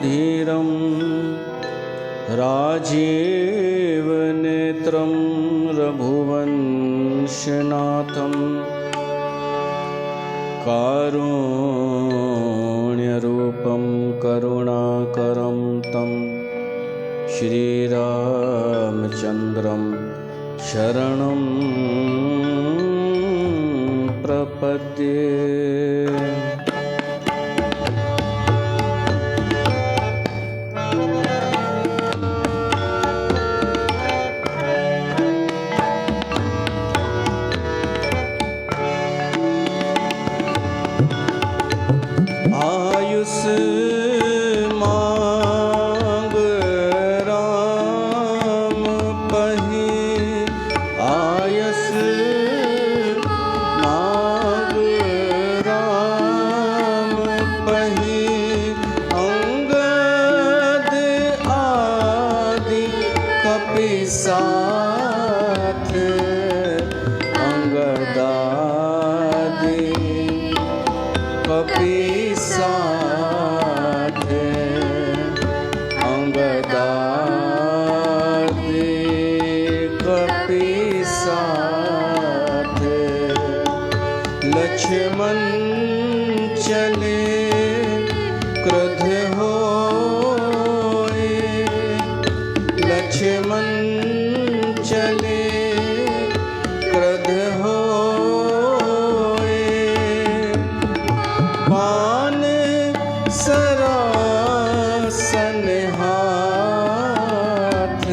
धीरं राजीवनेत्रं रघुवंशनाथं कारुण्यरूपं करुणाकरं तं श्रीरामचन्द्रं शरणं प्रपद्ये। मांग राम पही आयस मांग राम पही अंगद आदि कपि साथ अंगद आदि कपि साथ अंगदादि कपि साथ लक्ष्मण चले क्रुद्ध होए लक्ष्मण चले क्रुद्ध होए पान सरासन हाथ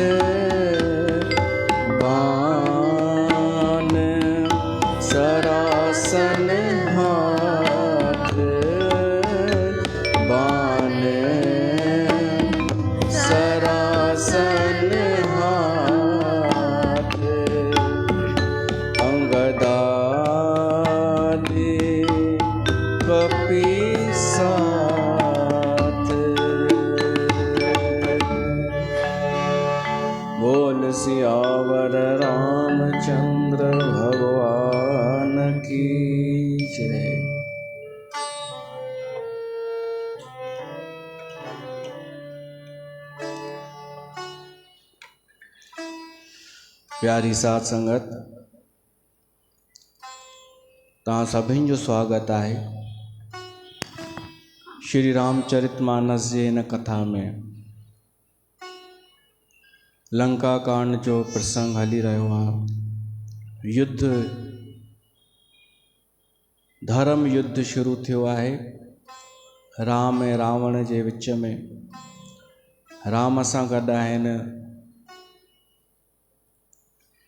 बान सरासन हाथ बान सरासन हाथ अंगदादि कपि साथ। बोल सियावर रामचंद्र भगवान की जय। प्यारी साथ संगत, तव्हां सभिनि जो स्वागत आहे श्री रामचरितमानस जे इन कथा में। लंका कांड जो प्रसंग हली रहियो आहे। युद्ध धर्म युद्ध शुरू थियो आहे राम ऐं रावण जे विच में। राम सां गॾु आहिनि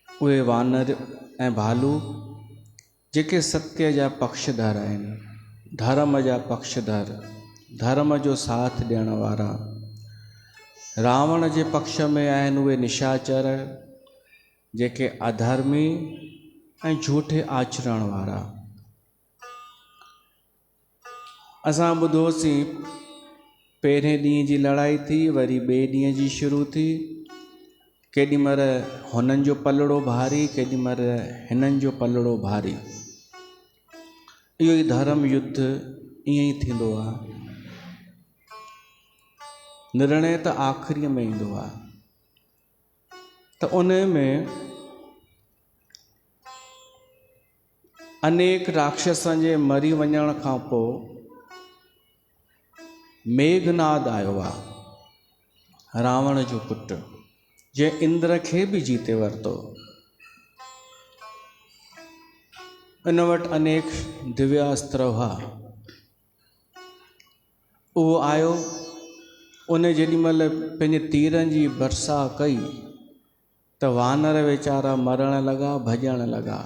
उहे वानर ऐं भालू जेके सत्य जा पक्षधर आहिनि, धर्म जा पक्षधर, धर्म जो साथ ॾियण वारा। रावण जे पक्ष में आहिनि उहे निशाचर जेके अधर्मी ऐं झूठे आचरण वारा। असां ॿुधोसीं पहिरें ॾींहं जी लड़ाई थी, वरी ॿिए ॾींहं जी शुरू थी। केॾीमहिल हुननि जो पलड़ो भारी, केॾीमहिल हिननि जो पलड़ो भारी। इहो ई धर्म युद्ध ईअं ई थींदो आहे। निर्णय त आख़िरीअ में ईंदो आहे, त उन में अनेक राक्षसनि जे मरी वञण खां पोइ मेघनाद आयो आहे, रावण जो पुटु, जंहिं इंद्र खे बि जीते वरितो। इन वटि अनेक दिव्यास्त्र हुआ। उहो आयो, उन जेॾीमहिल पंहिंजे तीरनि जी बरसा कई त वानर वीचारा मरण लॻा, भॼण लॻा।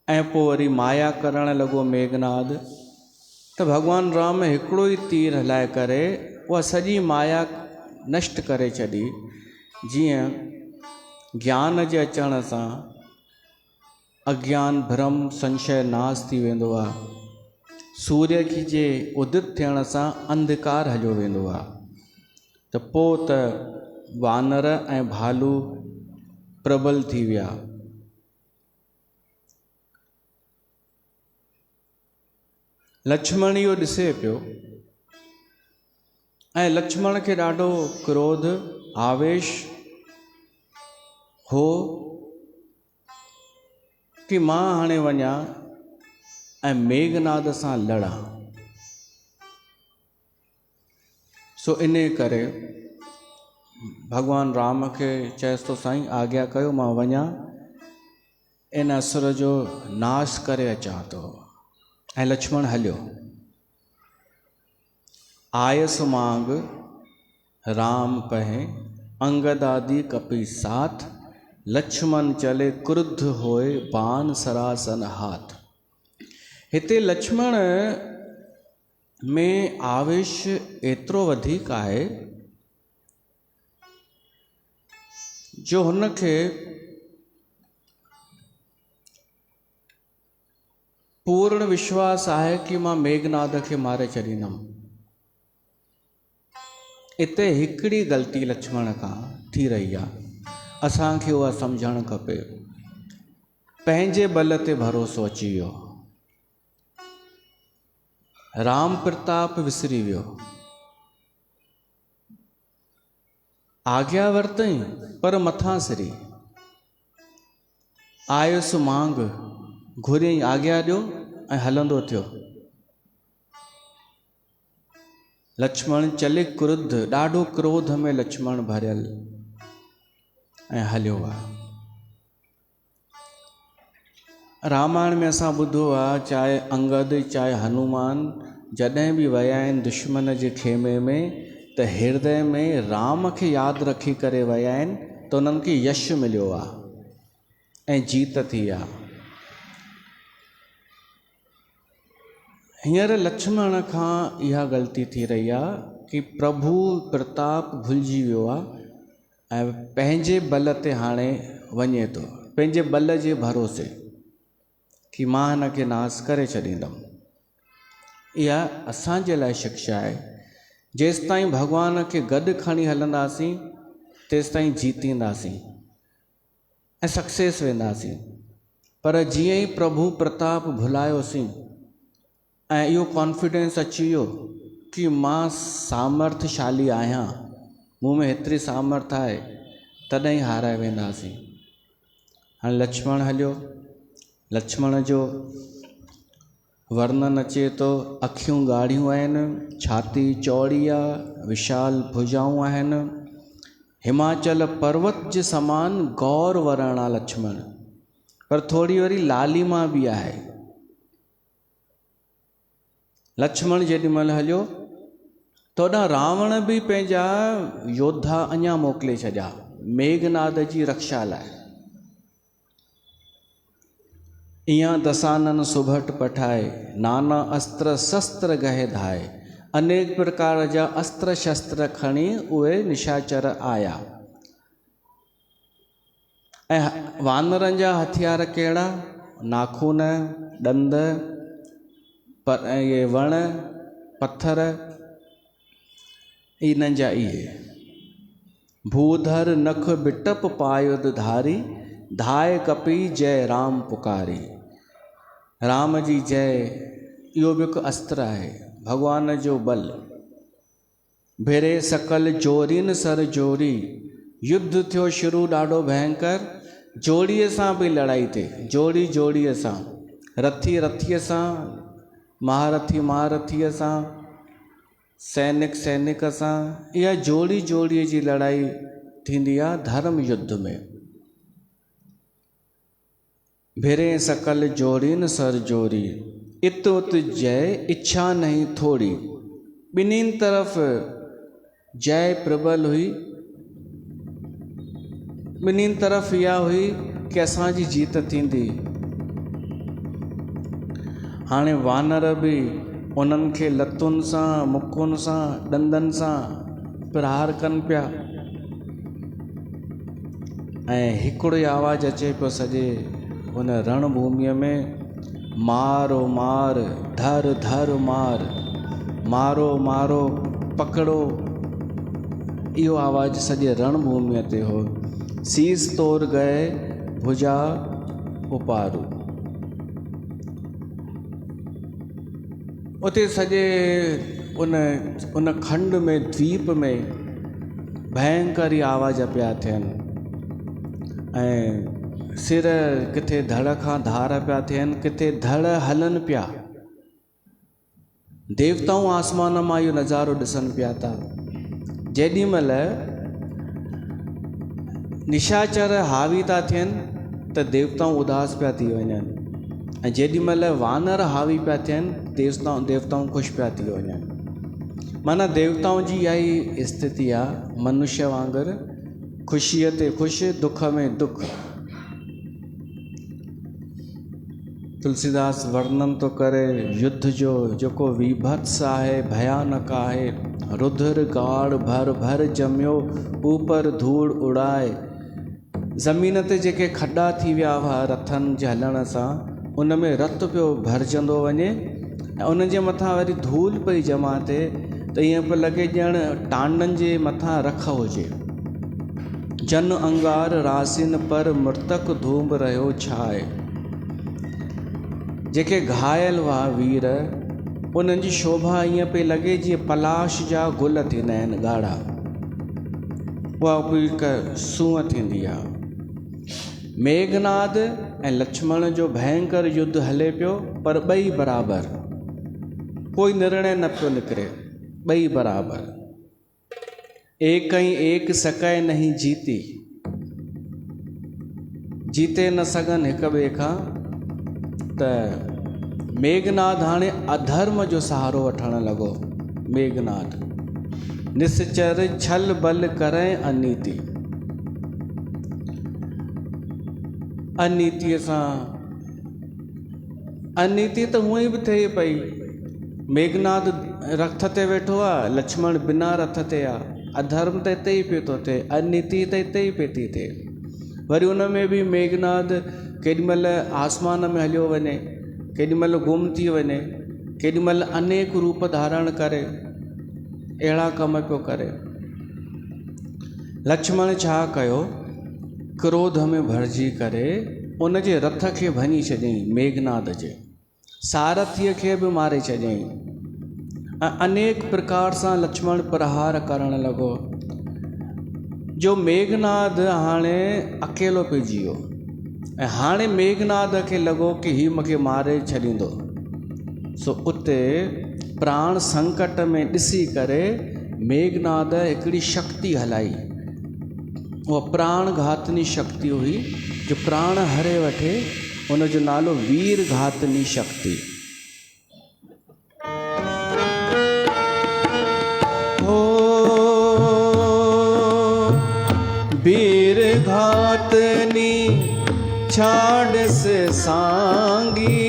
ऐं पोइ वरी माया करण लॻो मेघनाद, त भॻवान राम हिकिड़ो ई तीर हलाए करे उहा सॼी माया नष्ट करे छॾी। जीअं ज्ञान जे अचण सां अज्ञान भ्रम संशय नाश थी वेंदो आहे। सूर्य जे उदित थियण सां अंधकार हलियो वेंदो आहे। त पोइ त वानर ऐं भालू प्रबल थी विया। लक्ष्मण इहो ॾिसे पियो ऐं लक्ष्मण खे ॾाढो क्रोध आवेश हो कि मां हाणे वञा ऐं मेघनाद सां लड़ा। सो इन करे भगवान राम खे चएसि तो साईं आज्ञा कयो मां वञा इन असुर जो नाश करे अचां थो। ऐं लक्ष्मण हलियो। आयस मांग राम पहे अंगद आदि कपि साथ, लक्ष्मण चले क्रुद्ध होए बाण सरासन हाथ। हिते लक्ष्मण में आवेश एतिरो वधीक आहे जो हुनखे पूर्ण विश्वास आहे कि मां मेघनाद खे मारे छॾींदुमि। इते हिकिड़ी ग़लती लक्ष्मण खां थी रही आहे, असांखे उहा सम्झणु खपे। पंहिंजे बल ते भरोसो अची वियो, राम प्रताप विसरी वियो। आज्ञा वरितई पर मथां सिरी। आयुसि मांग घुरियईं आज्ञा ॾियो ऐं हलंदो थियो। लक्ष्मण चले क्रुद्ध, ॾाढो क्रोध में लक्ष्मण भरियल ऐं हलियो आहे। रामायण में असां ॿुधो आहे चाहे अंगद चाहे हनुमान जॾहिं बि विया आहिनि दुश्मन जे खेमे में त हृदय में राम खे यादि रखी करे विया आहिनि त उन्हनि खे यश मिलियो आहे ऐं जीत थी आहे। हींअर लक्ष्मण खां इहा ग़लती थी रही आहे कि प्रभु प्रताप भुलिजी वियो आहे ऐं पंहिंजे बल ते हाणे वञे थो, पंहिंजे बल जे भरोसे कि मां हिन खे नास करे छॾींदुमि। इहा असांजे लाइ शिक्षा आहे। जेसि ताईं भॻवान खे गॾु खणी हलंदासीं तेसि ताईं जीतींदासीं ऐं सक्सेस वेंदासीं। पर जीअं ई प्रभु प्रताप भुलायोसीं ऐं इहो कॉन्फिडेंस अची वियो कि मां सामर्थ्यशाली आहियां, मूं में हेतिरी सामर्थ आहे, तॾहिं हाराए वेंदासीं। हाणे लक्ष्मण हलियो। लक्ष्मण जो वर्णन अचे थो, अखियूं ॻाढ़ियूं आहिनि, छाती चौड़ी आहे, विशाल भुजाऊं आहिनि, हिमाचल पर्वत जे समान गौर वरण आहे लक्ष्मण, पर थोरी वरी लालिमा बि आहे। लक्ष्मण जेॾीमहिल हलियो त ओॾां रावण बि पंहिंजा योद्धा अञा मोकिले छॾिया मेघनाद जी रक्षा लाइ। इहाँ दसानन सुभट पठाए, नाना अस्त्र शस्त्र गहे धाए। अनेक प्रकार जा अस्त्र शस्त्र खणी उहे निशाचर आया। ऐं वानरनि जा हथियार कहिड़ा? नाखून, ॾंद, इहे वण, पत्थर, इन्हनि जा इहे। भूधर नख बिटप पायुध धारी, धाए कपी जय राम पुकारी। राम जी जय इहो बि हिकु अस्त्र आहे, भॻवान जो बल। भिरे सकल जोरीन सर जोरी, युद्ध थियो शुरू ॾाढो भयंकर। जोड़ीअ सां बि लड़ाई थिए, जोड़ी जोड़ीअ सां, रथी रथीअ सां, महारथी महारथीअ सां, सैनिक सैनिक सां। इहा जोड़ी जोड़ीअ जी लड़ाई थींदी आहे धर्म युद्ध में। भिरे सकल जोड़ीन सर जोरी, इत उत जय इच्छा नहीं थोड़ी। ॿिन्हिनि तरफ़ जय प्रबल हुई, ॿिन्हिनि तरफ़ इहा हुई कि असांजी जीत थींदी। हाणे वानर बि उन्हनि खे लतुनि सां, मुकुनि सां, ॾंदनि सां प्रहार कनि पिया ऐं हिकिड़ो ई आवाज़ु अचे पियो सॼे उन रणभूमीअ में, मारो मार धर धर मार, मारो मारो पकड़ो। इहो आवाज़ु सॼे रणभूमीअ ते हो। सीस तोड़ गए भुजा उपारू। उते सॼे उन खंड में द्वीप में भयंकर ई आवाज़ पिया थियनि ऐं सिर किथे धड़ खां धार पिया थियनि, किथे धड़ हलनि पिया। देवताऊं आसमान मां इहो नज़ारो ॾिसनि पिया था। जेॾी महिल निशाचर हावी था थियनि त देवताऊं उदास पिया थी वञनि, ऐं जेॾी महिल वानर हावी पिया थियनि देवताऊं ख़ुशि पिया थी वञनि। माना देवताऊं जी इहा ई स्थिति आहे, मनुष्य वांगुरु ख़ुशीअ ते ख़ुशि, दुख में दुख। तुलसीदास वर्णन तो करे युद्ध जो जेको विभत्स आहे, भयानक आहे। रुधिर गाढ़ भर भर जमियो, ऊपर धूड़ उड़ाए। ज़मीन ते जेके खॾा थी विया हुआ रथनि जे हलण सां, उन में रत पियो भरिजंदो वञे ऐं उन जे मथां वरी धूल पई जमा थिए त ईअं पियो लॻे ॼण टांडनि जे मथां रख हुजे। जन अंगार रासिन पर मृतक धूम रहियो छाए। जेके घायल हुआ वीर, उन्हनि जी शोभा ईअं पई लॻे जीअं पलाश जा गुल थींदा आहिनि ॻाढ़ा, उहा कोई हिकु सूंहं थींदी आहे। मेघनाद ऐं लक्ष्मण जो भयंकर युद्ध हले पियो, पर ॿई बराबरि, कोई निर्णय न पियो निकिरे, ॿई बराबरि। एक ही एक सकै नहीं जीती, जीते न सघनि हिक ॿिए खां। त मेघनाद हाणे अधर्म जो सहारो वठणु लॻो। मेघनाद निश्चर छल बल करें अनीति, अनीतिअ सां अनीति त हूअं ई बि थिए पई। मेघनाद रथ ते वेठो आहे, लक्ष्मण बिना रथ ते आहे। अधर्म त हिते ई पियो थो थिए, अनीति त हिते ई पई थी थिए। वरी उन में बि मेघनाद केॾीमहिल आसमान में हलियो वञे, केॾीमहिल गुम थी वञे, केॾीमहिल अनेक रूप धारण करे, अहिड़ा कम पियो करे। लक्ष्मण छा कयो, क्रोध में भरिजी करे उन जे रथ खे भञी छॾियईं, मेघनाद जे सारथीअ खे बि मारे छॾियईं। अनेक प्रकार सां लक्ष्मण प्रहार करण लॻो, जो मेघनाद हाणे अकेलो पइजी वियो। ऐं हाणे मेघनाद खे लॻो कि हीउ मूंखे मारे छॾींदो। सो उते प्राण संकट में ॾिसी करे मेघनाद हिकिड़ी शक्ति हलाई। उहा प्राण घातनी शक्ति हुई, जो प्राण हरे वठे। उन जो नालो वीर घातनी शक्ति। हो वीर घातनी छाड़ से सांगी,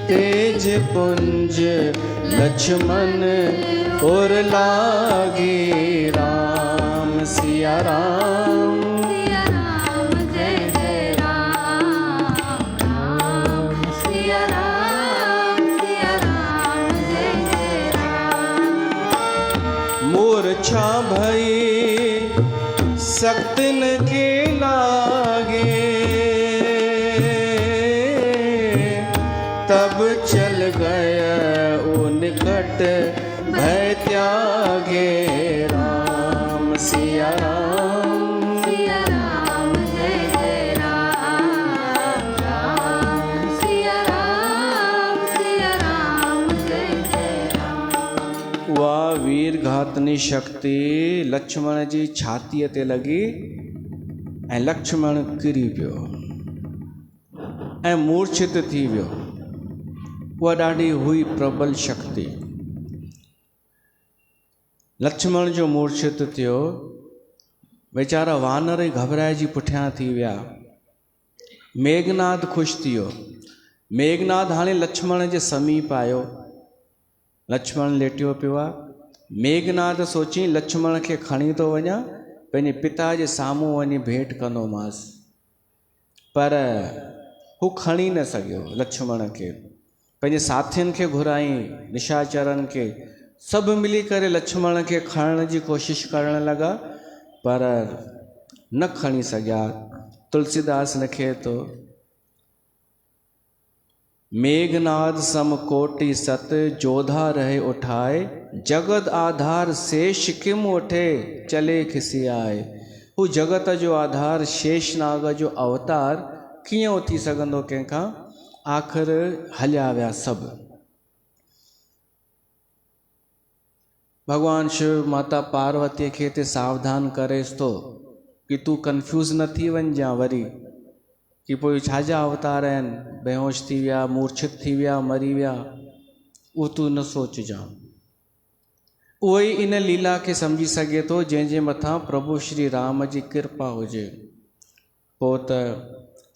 तेज पुंज लक्ष्मण और लागे। राम सिया राम, सिया राम जय जय राम, राम सिया राम जय जय राम। मूर्छा भई सक्तन के लागे, तब चल गया ओ निकट भय त्यागे। राम सिया राम, सिया राम जय जय राम, राम सिया राम जय जय राम। उहा वीर घातनी शक्ति लक्ष्मण जी छातीअ ते लॻी ऐं लक्ष्मण किरी पियो ऐं मूर्छित थी वियो। उहा ॾाढी हुई प्रबल शक्ति। लक्ष्मण जो मूर्छित थियो, वीचारा वानर ई घबराइजी पुठियां थी विया। मेघनाद ख़ुशि थी वियो। मेघनाद हाणे लक्ष्मण जे समीप आयो। लक्ष्मण लेटियो पियो आहे। मेघनाद सोची लक्ष्मण खे खणी थो वञा, पंहिंजे पिता जे साम्हूं वञी भेंट कंदोमांसि, पर हू खणी न सघियो लक्ष्मण खे। पंहिंजे साथियुनि खे घुराई, निशाचरनि खे, सभु मिली करे लक्ष्मण खे खणण जी कोशिशि करण लॻा, पर न खणी सघिया। तुलसीदास लिखे थो, मेघनाद सम कोटि सत जोधा रहे उठाए, जगत आधार शेष किम उठे चले खिसियाए। हू जगत जो आधार शेषनाग जो अवतार कीअं उथी सघंदो कंहिंखां, आख़िर हलिया विया सभु। भगवान शिव माता पार्वतीअ खे हिते सावधान करेसि थो कि तूं कंफ्यूज़ न थी वञ जां वरी कि पोइ छाजा अवतार आहिनि, बेहोश थी विया, मूर्छित थी विया, मरी विया, उहो तूं न सोचिजां। उहो ई इन लीला खे सम्झी सघे थो जंहिंजे मथां प्रभु श्री राम जी कृपा हुजे। पोइ त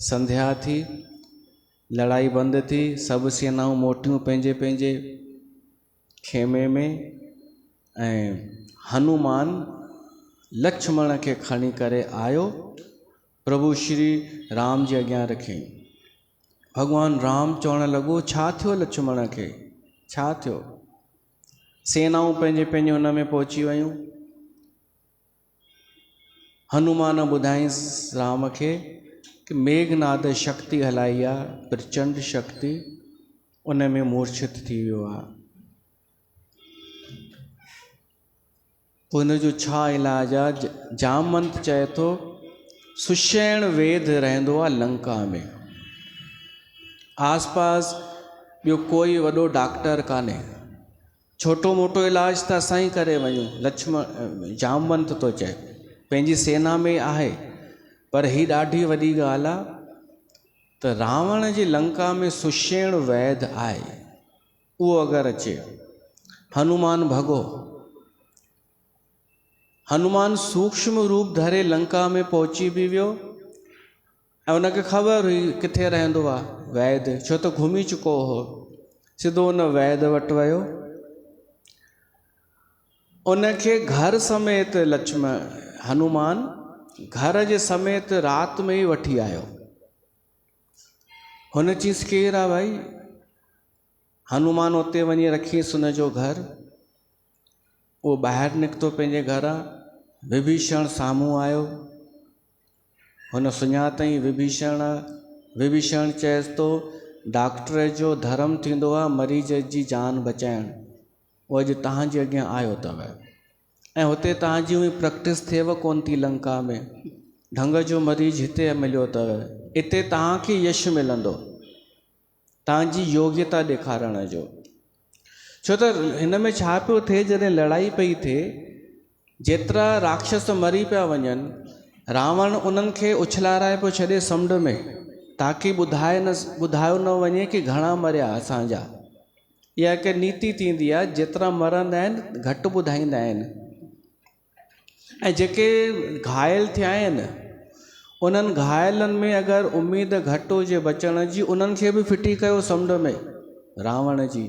संध्या थी, लड़ाई बंदि थी, सभु सेनाऊं मोटियूं पंहिंजे पंहिंजे खेमे में, ऐं हनुमान लक्ष्मण खे खणी करे आयो, प्रभु श्री राम जे अॻियां रखियईं। भगवान राम चवणु लॻो, छा थियो लक्ष्मण खे, छा थियो? सेनाऊं पंहिंजे पंहिंजे हुन में पहुची वियूं। हनुमान ॿुधाईंसि राम खे कि मेघनाद शक्ति हलाई आहे, प्रचंड शक्ति, उन में मूर्छित थी वियो आहे। पोइ हुन जो छा इलाज आहे? जामवंत चए थो सुषेण वेद रहंदो आहे लंका में, आसपास ॿियो कोई वॾो डॉक्टर कान्हे, छोटो मोटो इलाज त असां ई करे वञूं। जामवंत थो चए पंहिंजी सेना में आहे, पर ही ॾाढी वॾी ॻाल्हि आहे त रावण जी लंका में सुषेण वैद आहे, उहो अगरि अचे, हनुमान भॻो। हनुमान सूक्ष्म रूप धरे लंका में पहुची बि वियो, ऐं उनखे ख़बर हुई किथे रहंदो आहे वैद, छो त घुमी चुको हो। सिधो उन वैद वटि वियो, उनखे घर समेत हनुमान घर जे समेत राति में ई वठी आयो। हुन चीज़ केरु आहे भाई? हनुमान उते वञी रखीसि हुन जो घर, उहो ॿाहिरि निकितो पंहिंजे घरां, विभीषण साम्हूं आयो, हुन सुञातईं विभीषण। विभीषण चएसि थो डॉक्टर जो धर्म थींदो आहे मरीज़ जी जान बचाइणु, उहो अॼु तव्हांजे अॻियां आयो अथव, ऐं हुते तव्हांजी उहा प्रैक्टिस थिएव कोन थी लंका में, ढंग जो मरीज़ हिते मिलियो अथव, हिते तव्हांखे यश मिलंदो तव्हांजी योग्यता ॾेखारण जो। छो त हिन में छा पियो थिए, जॾहिं लड़ाई पई थिए, जेतिरा राक्षस मरी पिया वञनि, रावण उन्हनि खे उछलाराए पियो छॾे समुंड में, ताकी ॿुधायो न वञे कि घणा मरिया असांजा। इहा हिकु नीति थींदी आहे, जेतिरा मरंदा आहिनि घटि ॿुधाईंदा आहिनि, ऐं जेके घायल थिया आहिनि उन्हनि घायलनि में अगरि उमेद घटि हुजे बचण जी, उन्हनि खे बि फिटी कयो समुंड में रावण जी।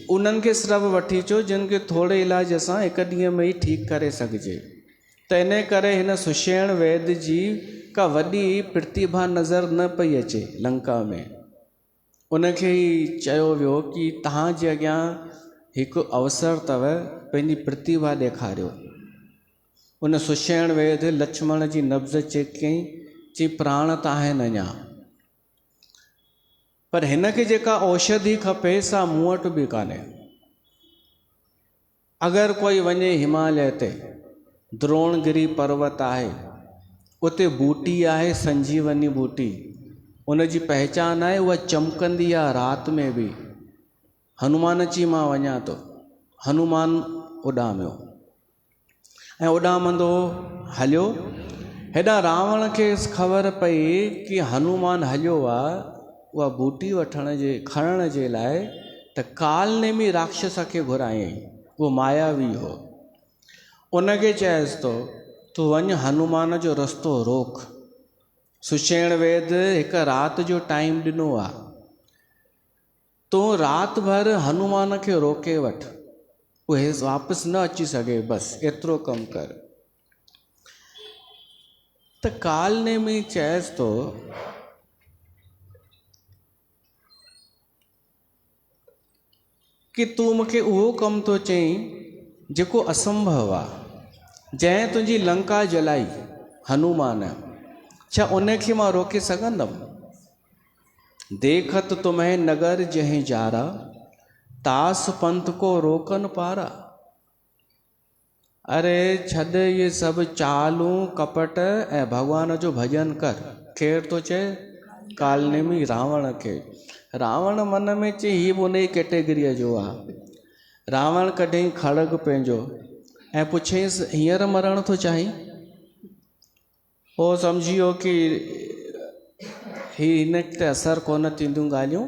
उन्हनि खे सिर्फ़ु वठी अचो जिन खे थोरे इलाज सां हिकु ॾींहं में ई ठीकु करे सघिजे। त इन करे हिन सुषेण वैद जी का वॾी प्रतिभा नज़र न पई अचे लंका में। उनखे ई चयो वियो कि तव्हांजे अॻियां हिकु अवसर अथव, पंहिंजी प्रतिभा ॾेखारियो। उन सुषेण वैद लक्ष्मण जी नब्ज़ चेक कयईं, चई प्राण त आहिनि अञा, पर हिन खे जेका औषधि खपे सा मूं वटि बि कान्हे। अगरि कोई वञे हिमालय ते, द्रोणगिरी पर्वत आहे, उते बूटी आहे संजीवनी बूटी, उनजी पहचान आहे, उहा चमकंदी आहे राति में बि। हनुमान चई मां वञा थो। हनुमान उॾामियो ऐं उॾामंदो हलियो। हेॾा रावण खे ख़बर पई कि हनुमान हलियो आहे उहा बूटी खणण जे लाइ, त कालनेमी राक्षस खे घुरायईं, उहो मायावी हो। उनखे चएसि थो तूं वञ हनुमान जो रस्तो रोक। सुषेण वैद हिकु राति जो टाइम ॾिनो आहे, तूं राति भर हनुमान खे रोके वठि, उहे वापसि न अची सघे, बसि एतिरो कमु कर। त कालनेमी चएसि थो कि तूं मूंखे उहो कमु थो चईं जेको असंभव आहे। जंहिं तुंहिंजी लंका जलाई हनुमान, छा उनखे मां रोके सघंदमि? देखत तुम्हें नगर जहीं जारा, तास पंथ को रोकन पारा। अरे छॾ ये सभु चालूं कपट ऐं भॻवान जो भॼन कर। केर तो चए? कालनेमी रावण खे। रावण मन में चई हीअ बि उन ई कैटेगरीअ जो आहे। रावण कढई खड़ग पंहिंजो ऐं पुछईंसि हींअर मरण थो चाहीं? पोइ सम्झी वियो कि हिन ते असरु कोन थींदियूं ॻाल्हियूं,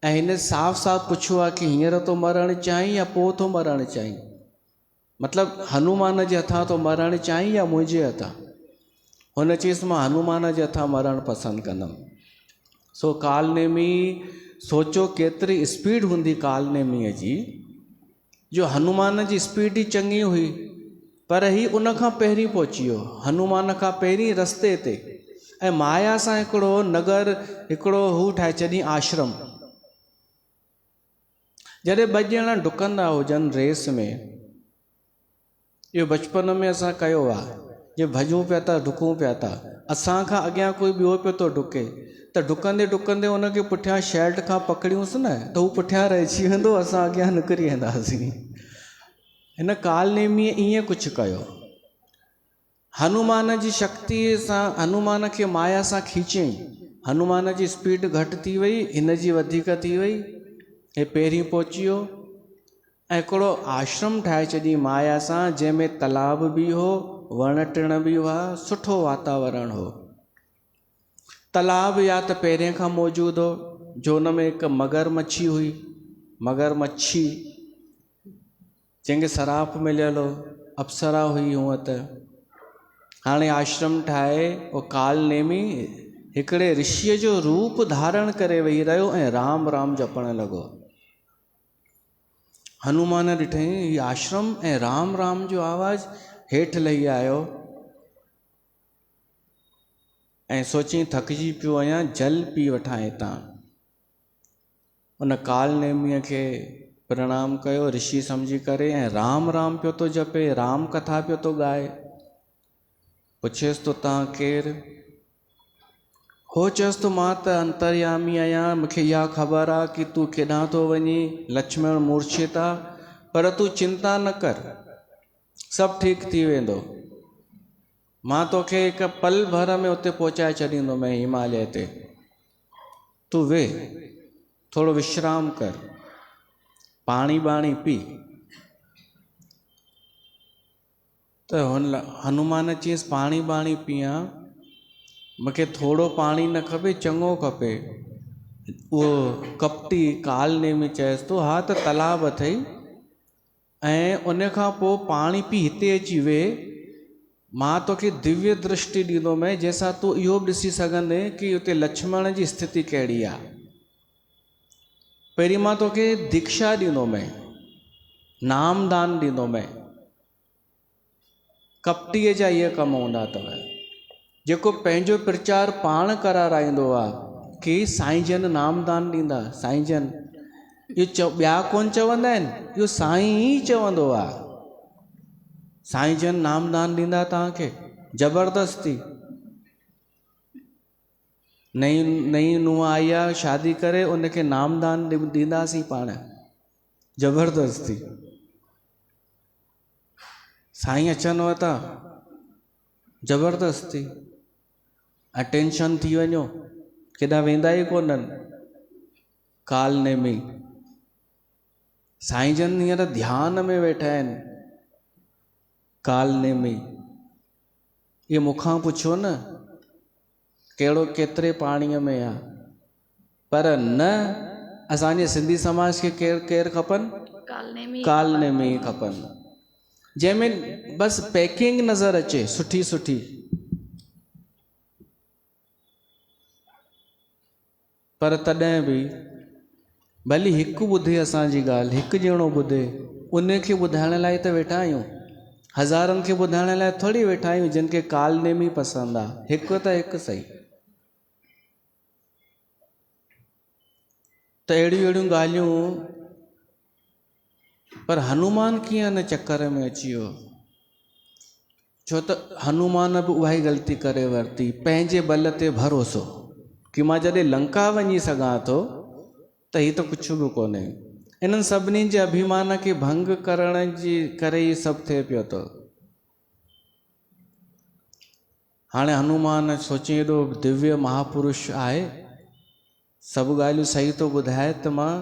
ऐं हिन साफ़ साफ़ पुछियो आहे कि हींअर तो मरण चाहीं या पोइ थो मरण चाहीं? मतिलबु हनुमान जे हथां तो मरण चाहीं या मुंहिंजे हथां? हुन चयईसि मां हनुमान जे हथां मरण पसंदि कंदुमि। सो कालनेमी सोचो केतिरी स्पीड हूंदी कालनेमीअ जी, जो हनुमान जी स्पीड ई चङी हुई, पर ही उन खां पहिरीं पहुची वियो, हनुमान खां पहिरीं रस्ते ते। ऐं माया सां हिकिड़ो नगर, हिकिड़ो हू ठाहे छॾी आश्रम। जॾहिं ॿ ॼणा डुकंदा हुजनि रेस में, इहो बचपन में असां कयो आहे, जे भॼूं पिया था डुकूं पिया था, असांखां अॻियां कोई ॿियो पियो थो डुके त डुकंदे डुकंदे उनखे पुठियां शर्ट खां पकड़ियूंसि न त हू पुठियां रहिजी वेंदो, असां अॻियां निकिरी वेंदासीं। हिन कालनेमीअ ईअं कुझु कयो। हनुमान जी शक्तिअ सां हनुमान खे माया सां खीचईं। हनुमान जी स्पीड घटि थी वई, हिन जी वधीक थी वई। हे पहिरीं पहुची वियो ऐं हिकिड़ो आश्रम ठाहे छॾी माया सां, जंहिंमें तालाब बि हो, वण टिण बि हुआ, सुठो वातावरण हो। तालाब या त पहिरें खां मौजूदु हो, जो हुन में हिकु मगरमच्छी हुई, मगरमच्छी जंहिंखे सराप मिलियल हो, अप्सरा हुई हूअं त। हाणे आश्रम ठाहे उहो कालनेमी हिकिड़े ऋषिअ जो रूप धारण करे वेही रहियो ऐं राम राम जपण लॻो। हनुमान ॾिठई हीउ आश्रम ऐं राम राम जो आवाज़, हेठि लही आयो ऐं सोची थकिजी पियो आहियां, जल पी वठां हितां। उन कालनेमीअ खे प्रणाम कयो ऋषि सम्झी करे ऐं राम राम पियो थो जपे, राम कथा पियो थो ॻाए। पुछेसि तो तव्हां केरु? हो चयसि तो मां त अंतर्यामी आहियां, मूंखे इहा ख़बर आहे कि तूं केॾांहुं थो वञी, लक्ष्मण मूर्छित आहे, पर तूं चिंता न कर, सभु ठीकु थी वेंदो। मां तोखे हिकु पल भर में उते पहुचाए छॾींदुमि हिमालय ते। तूं वेह, थोरो विश्राम कर, पाणी बाणी पी। त हनुमान चयईंसि पाणी बाणी पियां, मूंखे थोरो पाणी न खपे, चङो खपे। उहो कपटी कालनेमी चयसि तो हा त तालाब अथई ऐं उन खां पोइ पाणी पी, हिते अची वेह, मां तोखे दिव्य दृष्टि ॾींदोमि जंहिंसां तूं इहो बि ॾिसी सघंदे कि उते लक्ष्मण जी स्थिति कहिड़ी आहे। पहिरीं मां तोखे दीक्षा ॾींदोमि, नामदान ॾींदोमि। कपटीअ जा इहे कम हूंदा अथव, जेको पंहिंजो प्रचार पाण कराराईंदो आहे कि साईं जन नामदान ॾींदा। साईं जन इहो ॿिया कोन चवंदा आहिनि, इहो साईं ई चवंदो आहे। साईं जन नामदान ॾींदा तव्हांखे ज़बरदस्ती। नई नुंहुं आई आहे शादी करे, उनखे नामदान ॾींदासीं पाण ज़बरदस्ती। साईं अचनव था ज़बरदस्ती, अटेंशन थी वञो, केॾा वेंदा ई कोन्हनि। कालनेमी साईं जन हींअर ध्यान में वेठा आहिनि। कालनेमी इहे मूंखां पुछो न कहिड़ो केतिरे पाणीअ में आहे, पर न असांजे सिंधी समाज खे केरु खपनि? कालनेमी खपनि, जंहिंमें बसि पैकिंग नज़र अचे सुठी सुठी। पर तॾहिं बि भली हिकु ॿुधे असांजी ॻाल्हि, हिकु ॼणो ॿुधे, उनखे ॿुधाइण लाइ त वेठा आहियूं। हज़ारनि खे ॿुधाइण लाइ थोरी वेठा आहियूं जिन खे कालनेमी पसंदि आहे। हिकु त हिकु सही। त अहिड़ियूं ॻाल्हियूं, पर हनुमान कीअं हिन चक्कर में अची वियो? छो त हनुमान बि उहा ई ग़लती करे वरिती, पंहिंजे बल ते भरोसो। कि मां जॾहिं लंका वञी सघां थो त हीअ त कुझु बि कोन्हे। इन्हनि सभिनी जे अभिमान खे भंग करण जी करे ई सभु थिए पियो थो। हाणे हनुमान सोचे एॾो दिव्य महापुरुष आहे, सभु ॻाल्हियूं सही थो ॿुधाए त मां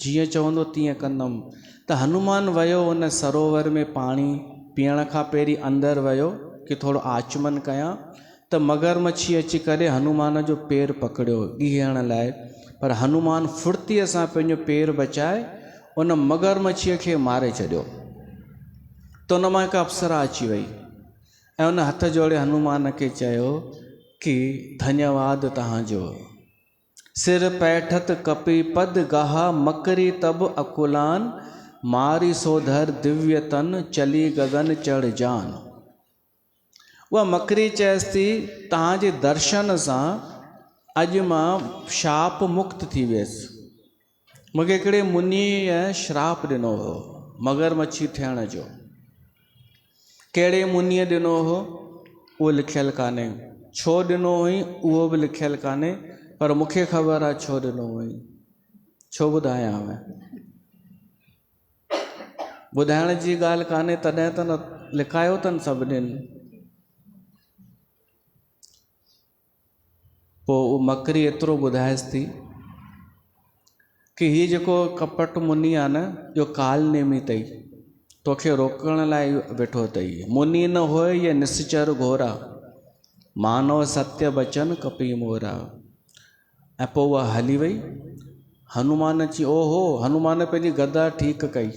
जीअं चवंदो तीअं कंदुमि। त हनुमान वियो उन सरोवर में पाणी पीअण खां पहिरीं अंदरि वियो कि थोरो आचमन कयां, त मगरमच्छी अची करे हनुमान जो पेर पकड़ियो ॻीहण लाइ, पर हनुमान फुर्तीअ सां पंहिंजो पेर बचाए उन मगरमच्छीअ खे मारे छॾियो। त उन मां हिकु अप्सरा अची वई ऐं उन हथ जोड़े हनुमान खे चयो कि धन्यवाद तव्हांजो। सिर पैठत कपी पद गाहा मकरी तब अकुलान, मारी सोधर दिव्य तन चली गगन चढ़ जान। उहा मकरी चएसि थी तव्हांजे दर्शन सां अॼु मां शाप मुक्त थी वियसि। मूंखे हिकिड़े मुनीअ श्राप ॾिनो हो मगरमच्छी थियण जो। कहिड़े मुनीअ ॾिनो हो उहो लिखियलु कान्हे, छो ॾिनो हुई उहो बि लिखियलु कान्हे, पर मूंखे ख़बर आहे छो ॾिनो हुई। छो ॿुधायांव? ॿुधाइण जी ॻाल्हि कान्हे तॾहिं त न लिकायो अथनि सभिनीनि। पोइ उहो मकरी एतिरो ॿुधाएसि थी कि हीअ जेको कपट मुनी आहे न, जो काल नेमी अथई, तोखे रोकण लाइ वेठो अथई। मुनी न होए ये निश्चर घोरा, मानव सत्य बचन कपी मोरा। ऐं पोइ उहा हली वई। हनुमान अची ओहो, हनुमान पंहिंजी गदा ठीकु कई।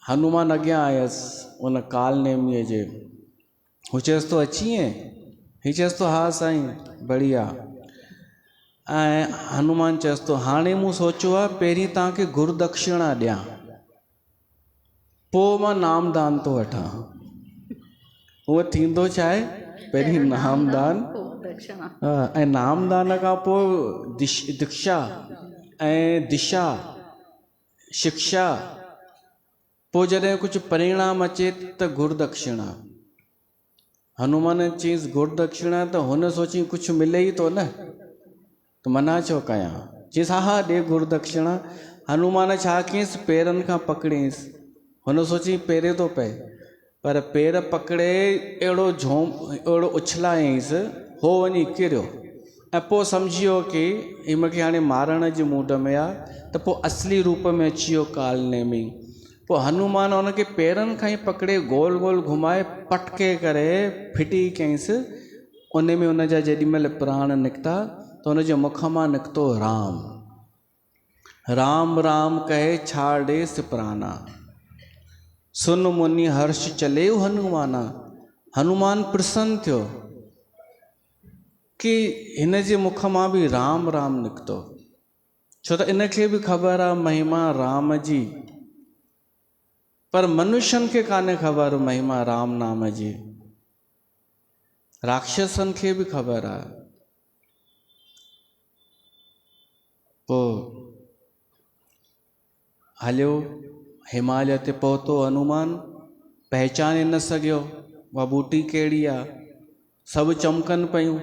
हनुमान अॻियां आयसि उन काल नेमीअ जे। हू चएसि थो अची ऐं हीअ चएसि थो हा साईं बढ़िया। ऐं हनुमान चएसि थो हाणे मूं सोचियो आहे पहिरीं तव्हांखे गुरुदक्षिणा ॾियां, पोइ मां नामदान थो वठां। उहो थींदो छा आहे, पहिरीं नामदान ऐं नामदान खां पोइ दीक्षा ऐं दिशा शिक्षा, पोइ जॾहिं कुझु परिणाम अचे त गुरुदक्षिणा। हनुमान चयईंसि गुरुदक्षिणा, त हुन सोची कुझु मिले ई थो न, त मना छो कयां। चयईंसि हा हा ॾे गुरुदक्षिणा। हनुमान छा कयईंसि, पेरनि खां पकड़ियईंसि। हुन सोची पेरे थो पए, पर पेर पकड़े अहिड़ो उछलायईंसि, हो वञी किरियो। ऐं पोइ सम्झी वियो कि ही मूंखे हाणे मारण जे मूड में आहे, त पोइ असली रूप में अची वियो काल नेमी। पोइ हनुमान हुनखे पेरनि खां ई पकड़े गोल गोल घुमाए पटके करे फिटी कयईंसि। उन में उनजा जेॾीमहिल प्राण निकिता त हुनजे मुख मां निकितो राम। राम राम कहे छाड़े सिपराना, सुन मुनि हर्ष चले हनुमाना। हनुमान प्रसन्न थियो कि हिन जे मुख मां बि राम राम निकितो, छो त इनखे बि ख़बर आहे महिमा राम जी, पर मनुष्यनि खे कान्हे ख़बर महिमा राम नाम जी। राक्षसनि खे बि ख़बर आहे। पोइ हलियो हिमालय ते पहुतो हनुमान, पहचाने न सघियो उहा बूटी कहिड़ी आहे। सभु चमकनि पियूं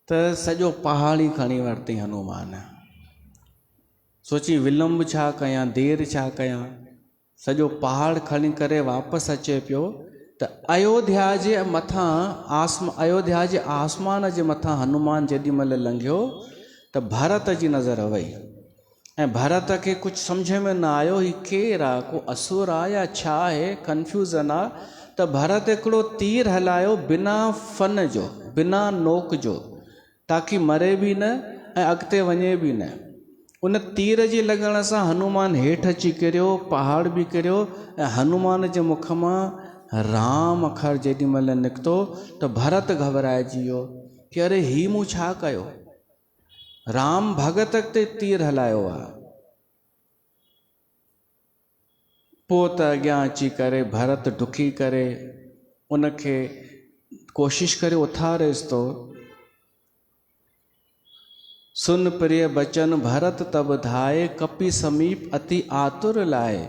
त सॼो पहाड़ ई खणी वरितई हनुमान। सोची विलंब छा कयां, देरि छा कयां, सॼो पहाड़ खणी करे वापसि अचे पियो त अयोध्या जे मथां अयोध्या जे आसमान जे मथां हनुमान जेॾीमहिल लंघियो त भरत जी नज़र वई। ऐं भरत खे कुझु सम्झ में न आयो ही केरु आहे, को असुर आहे या छा आहे, कंफ्यूज़न आहे। त भरत हिकिड़ो तीर हलायो बिना फन जो, बिना नोक जो, ताकी मरे बि न ऐं अॻिते वञे बि न। उन तीर जे लॻण सां हनुमान हेठि अची किरियो, पहाड़ बि किरियो ऐं हनुमान जे मुख मां राम अखर जेॾीमहिल निकितो त भरत घबराइजी वियो कि अरे ही मूं छा कयो, राम भगत ते तीर हलायो आहे। पोइ त अॻियां अची करे भरत डुकी करे उनखे कोशिश करे उथारेसि थो। सुन प्रिय बचन भरत तब धाए, कपि समीप अति आतुर लाए।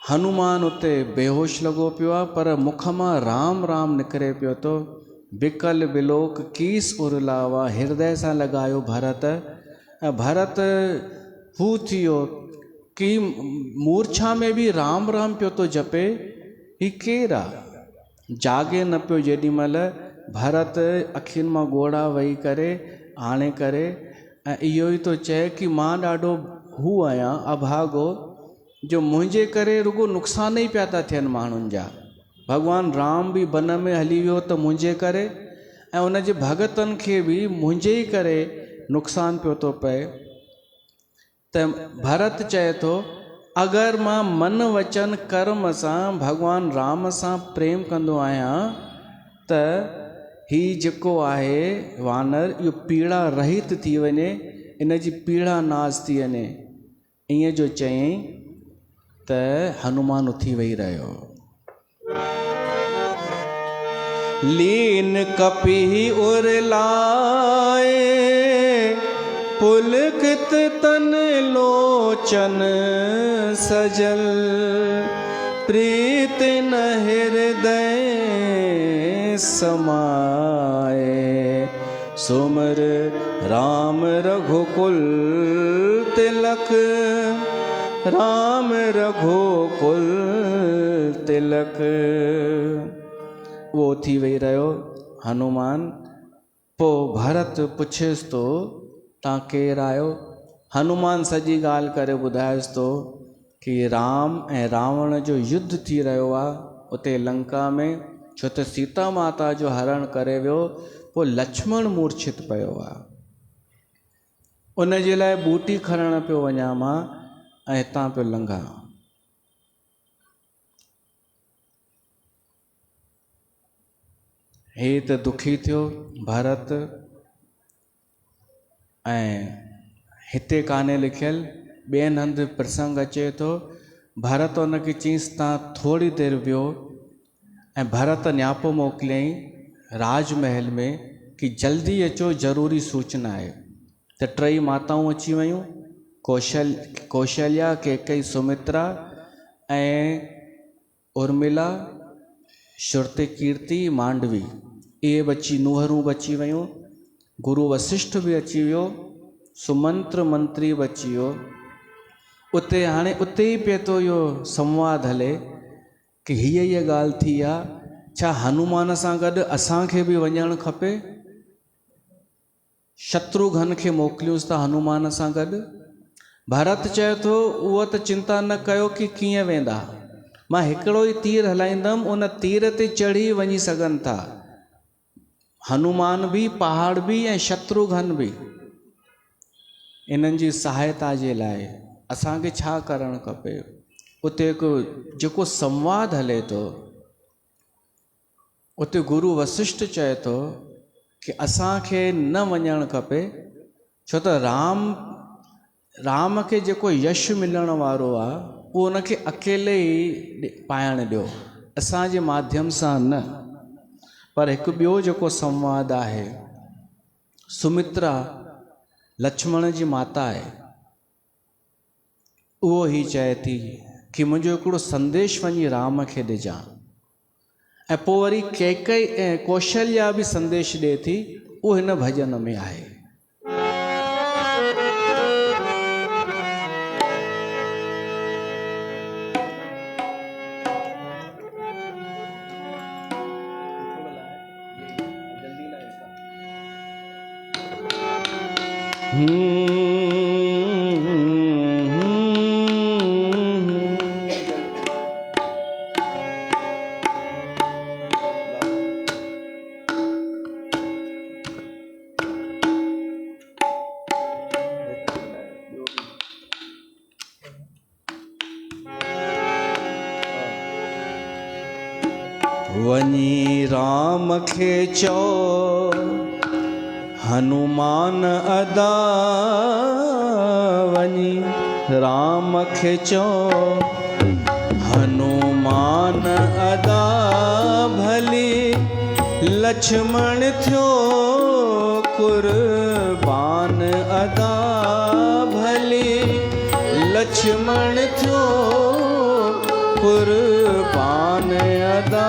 हनुमान उते बेहोश लॻो पियो आहे, पर मुख मां राम राम निकिरे पियो थो। विकल विलोक कीस उरलावा, हृदय सां लॻायो भरत। ऐं भरत हू थियो कि मूर्छा में बि राम राम पियो थो जपे। ही केरु आहे? जागे न पियो जेॾी महिल भरत अखियुनि मां ॻोढ़ा वेही करे आणे करे ऐं इहो ई थो चए कि मां ॾाढो हू आहियां अभागो, जो मुंहिंजे करे रुगो नुक़सान ई पिया था थियनि माण्हुनि जा। भॻवानु राम बि वन में हली वियो त मुंहिंजे करे, ऐं उन जे भगतनि खे बि मुंहिंजे ई करे नुक़सान पियो थो पए। त भरत चए थो अगरि मां मन वचन कर्म सां भॻवानु राम सां प्रेम कंदो आहियां त ही जेको आहे वानर इहो पीड़ा रहित थी वञे, इन जी पीड़ा नाश थी वञे। ईअं जो चयईं त हनुमान उथी वेही रहियो। लीन कपि उरलाए, पुलकित तन लोचन सजल, प्रीत न हृदय समाए, सुमर राम रघुकुल तिलक, राम रघुकुल तिलक। वो थी वेही रहियो हनुमान। पोइ भरत पुछेसि थो तव्हां केरु आहियो? हनुमान सॼी ॻाल्हि करे ॿुधाएसि थो कि राम ऐं रावण जो युद्ध थी रहियो आहे उते लंका में, छो त सीता माता जो हरण करे वियो। पोइ लक्ष्मण मूर्छित पियो आहे, उन जे लाइ बूटी खणण पियो वञा मां ऐं हितां पियो लंघां। हे त दुखी थियो भरत। ऐं हिते कान्हे लिखियलु, ॿियनि हंधि प्रसंग अचे थो। भरत उनखे चईंसि तव्हां थोरी देरि वियो, ऐं भरत न्यापो मोकिलियईं राजमहल में कि जल्दी अचो, ज़रूरी सूचना आहे। त टई माताऊं अची वियूं, कौशल्या, कैकई, सुमित्रा ऐं उर्मिला, श्रुतिकीर्ति, मांडवी, इहे बची नूहरूं बची वियूं। गुरु वशिष्ठ बि अची वियो, सुमंत्र मंत्री बि अची वियो। उते हाणे उते ई पियो थो इहो संवाद हले कि हीअ ॻाल्हि थी आहे, छा हनुमान सां गॾु असांखे बि वञणु खपे? शत्रुघ्न खे मोकिलियूंसि था हनुमान सां गॾु। भरत चए थो उहो त चिंता न कयो कि कीअं वेंदा, मां हिकिड़ो ई तीर हलाईंदुमि, उन तीर ते चढ़ी वञी सघनि था हनुमान बि, पहाड़ बि ऐं शत्रुघ्न बि। इन्हनि जी सहायता जे लाइ असांखे छा करणु खपे? उते हिकु जेको संवाद हले थो, उते गुरु वशिष्ठ चए थो कि असांखे न वञणु खपे, छो त राम खे जेको यश मिलण वारो आहे उहो उनखे अकेले ई पाइण ॾियो, असांजे माध्यम सां न। पर हिकु ॿियो जेको संवाद आहे, सुमित्रा लक्ष्मण जी माता आहे, उहो ही चए थी कि मुंहिंजो हिकिड़ो संदेश वञी राम खे ॾिजां। ऐं पोइ वरी कैकई ऐं कौशल्या बि संदेश ॾिए थी, उहो हिन भॼन में आहे। वनी राम खे चो हनुमान अदा, वनी राम खे चो हनुमान अदा, भली लक्ष्मण थियो कुर्बान अदा, भली लक्ष्मण थियो कुर्बान अदा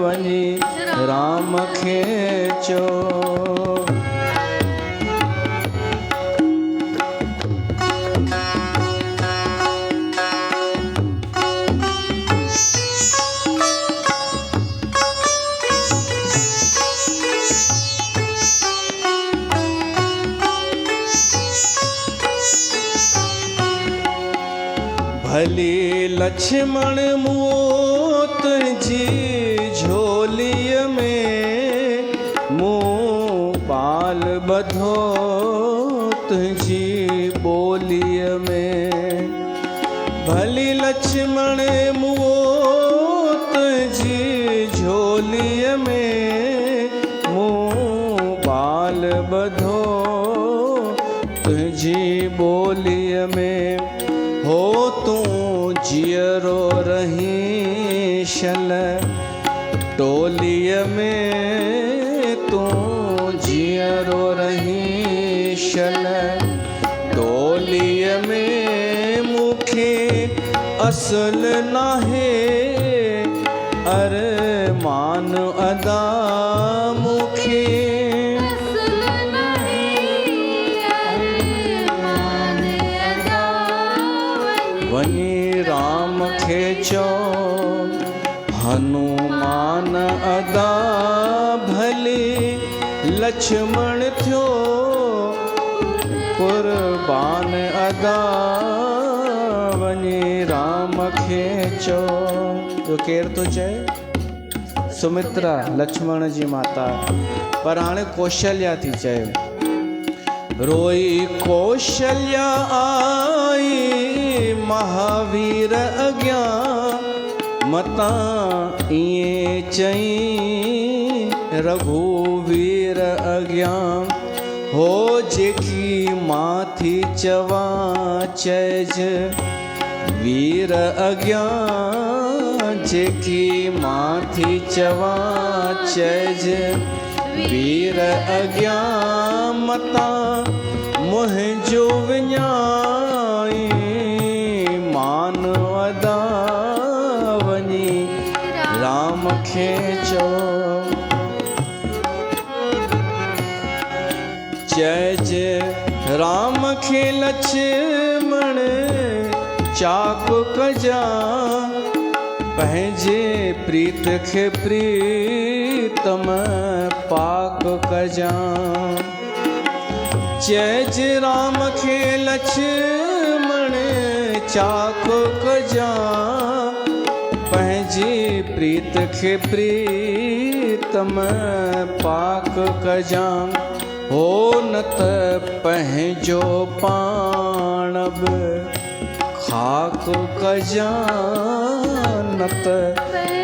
वञी राम खेचो। भली लक्ष्मण मूत जी झोलीअ में मूं बाल बधो तुंहिंजी ॿोलीअ में। भली लक्ष्मण मूत जी झोलीअ में मूं बाल बधो तुंहिंजी ॿोलीअ में। हो तूं जियरो रही शल टोलीअ में तूं जियरो रही शल टोलीअ में। मूंखे असुल नाहे अरमान अदा मूंखे वञी राम खेचो। हनुमान अदा भली लक्ष्मण थियो कुर्बान अदा वञी राम खेचो। तो केर तो चए सुमित्रा लक्ष्मण जी माता, पर हाणे कौशल्या थी चए। रोई कौशल्या आई महावीर अज्ञा मता इए चई रघुवीर अज्ञा। हो जेकी मां थी चवा चैज वीर अज्ञा। जेकी मां थी चवा चैज वीर अज्ञा। मता मुंहिंजो विञाई मान अदा वञी राम खेचो। चैज राम खे लक्ष्मण चाक कजा पंहिंजे प्रीत खे प्रीतम पाक कजा। चैज राम खे लक्ष्मण चाक कजा पंहिंजी प्रीत खे प्रीतम पाक कजा। हो न त पंहिंजो पाण बि खाक कजा न त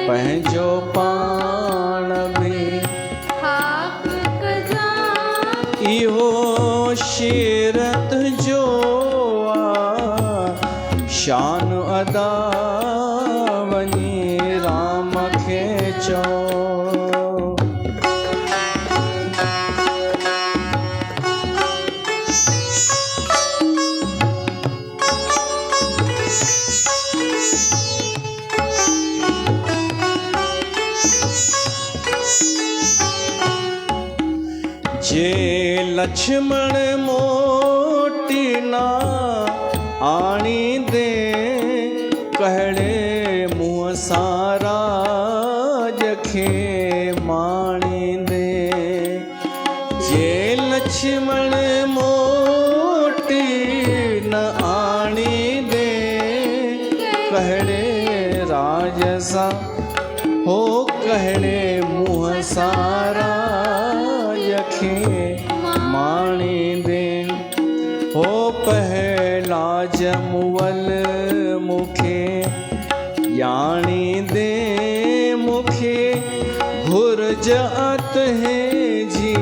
पंहिंजो पाण बि खाक कजा। इहो शेरत जो शान अदा वञी राम खेचो। जे लक्ष्मण मोटी ना आणी दे कहड़े मुँह सारा जखे माणी दे। जे लक्ष्मण मोटी न आणी दे कहड़े राजसा हो कहड़े मुँह सारा यखे माणी दे। हो पहला जमुवल मुखे याणी दे मुखे घुर्ज अत है जी